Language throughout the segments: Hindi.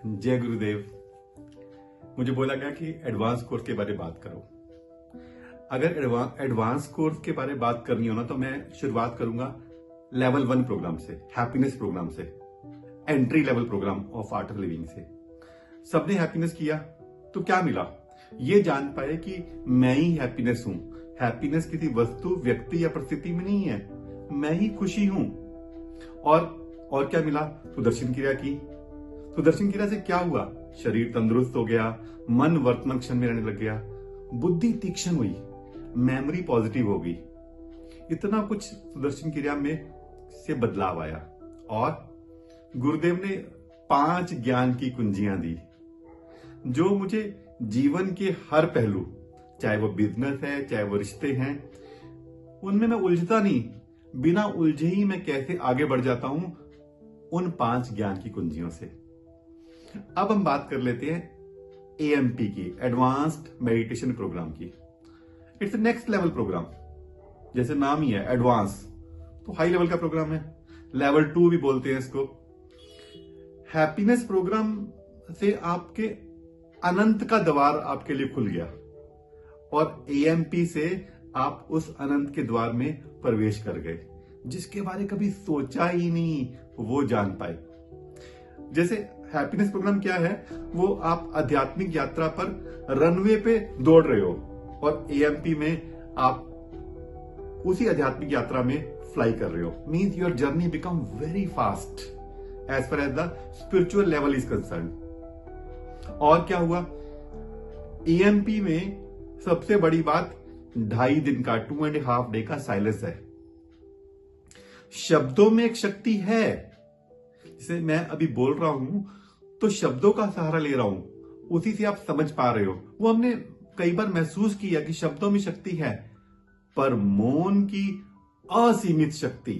जय गुरुदेव। मुझे बोला गया कि एडवांस कोर्स के बारे में बात करो। अगर एडवांस कोर्स के बारे में बात करनी हो ना, तो मैं शुरुआत करूंगा लेवल 1 प्रोग्राम से, हैप्पीनेस प्रोग्राम से, entry level programme of Art of Living से। सबने हैप्पीनेस किया तो क्या मिला? ये जान पाए कि मैं ही हैप्पीनेस हूं। हैप्पीनेस किसी वस्तु, व्यक्ति या परिस्थिति में नहीं है, मैं ही खुशी हूं। और क्या मिला? सुदर्शन क्रिया की। सुदर्शन क्रिया से क्या हुआ? शरीर तंदुरुस्त हो गया, मन वर्तमान क्षण में रहने लग गया, बुद्धि तीक्ष्ण हुई, मेमोरी पॉजिटिव हो गई। इतना कुछ सुदर्शन क्रिया में से बदलाव आया। और गुरुदेव ने 5 ज्ञान की कुंजियां दी, जो मुझे जीवन के हर पहलू, चाहे वो बिजनेस है, चाहे वो रिश्ते हैं, उनमें मैं उलझता नहीं, बिना उलझे ही मैं कैसे आगे बढ़ जाता हूं उन 5 ज्ञान की कुंजियों से। अब हम बात कर लेते हैं एएमपी की, एडवांस्ड मेडिटेशन प्रोग्राम की। इट्स नेक्स्ट लेवल प्रोग्राम, जैसे नाम ही है एडवांस, तो हाई लेवल का प्रोग्राम है। लेवल 2 भी बोलते हैं इसको। हैप्पीनेस प्रोग्राम से आपके अनंत का द्वार आपके लिए खुल गया, और एएमपी से आप उस अनंत के द्वार में प्रवेश कर गए, जिसके बारे कभी सोचा ही नहीं वो जान पाए। जैसे हैप्पीनेस प्रोग्राम क्या है, वो आप आध्यात्मिक यात्रा पर रनवे पे दौड़ रहे हो, और एएमपी में आप उसी आध्यात्मिक यात्रा में फ्लाई कर रहे हो। Means your journey become very fast as far as the spiritual level is concern. और क्या हुआ? एएमपी में सबसे बड़ी बात 2.5 दिन का, 2.5 डे का साइलेंस है। शब्दों में एक शक्ति है। जैसे मैं अभी बोल रहा हूं तो शब्दों का सहारा ले रहा हूं, उसी से आप समझ पा रहे हो। वो हमने कई बार महसूस किया कि शब्दों में शक्ति है, पर मौन की असीमित शक्ति,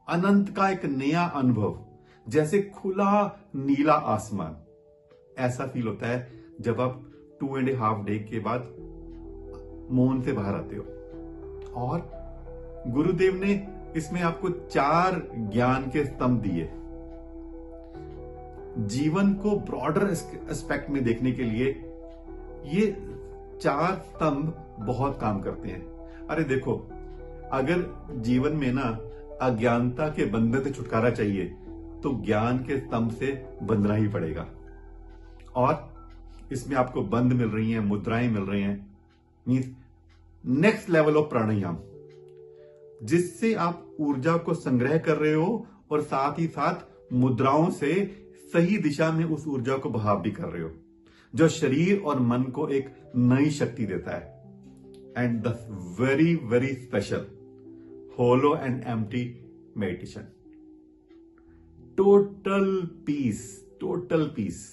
अनंत का एक नया अनुभव, जैसे खुला नीला आसमान, ऐसा फील होता है जब आप 2.5 डे के बाद मौन से बाहर आते हो। और गुरुदेव ने इसमें आपको 4 ज्ञान के स्तंभ दिए। जीवन को ब्रॉडर एस्पेक्ट में देखने के लिए ये 4 स्तंभ बहुत काम करते हैं। अरे देखो, अगर जीवन में ना अज्ञानता के बंधन से छुटकारा चाहिए, तो ज्ञान के स्तंभ से बंधना ही पड़ेगा। और इसमें आपको बंध मिल रही हैं, मुद्राएं मिल रही हैं, मीन्स नेक्स्ट लेवल ऑफ प्राणायाम, जिससे आप ऊर्जा को संग्रह कर रहे हो, और साथ ही साथ मुद्राओं से सही दिशा में उस ऊर्जा को बहाव भी कर रहे हो, जो शरीर और मन को एक नई शक्ति देता है। And the very very special hollow and empty meditation, total peace, total peace.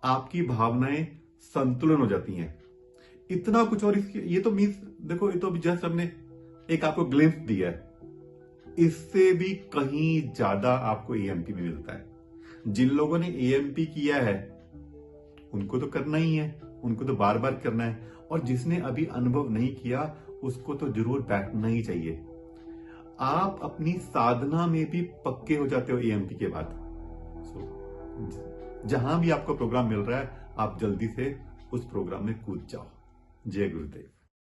आपकी भावनाएं संतुलन हो जाती हैं। इतना कुछ। और ये तो मीन्स देखो, ये तो जस्ट हमने एक आपको ग्लिम्स दिया है, इससे भी कहीं ज्यादा आपको एएमपी में मिलता है। जिन लोगों ने एएमपी किया है उनको तो करना ही है, उनको तो बार बार करना है, और जिसने अभी अनुभव नहीं किया उसको तो जरूर बैठना ही चाहिए। आप अपनी साधना में भी पक्के हो जाते हो एएमपी के बाद। जहां भी आपको प्रोग्राम मिल रहा है, आप जल्दी से उस प्रोग्राम में कूद जाओ। जय गुरुदेव।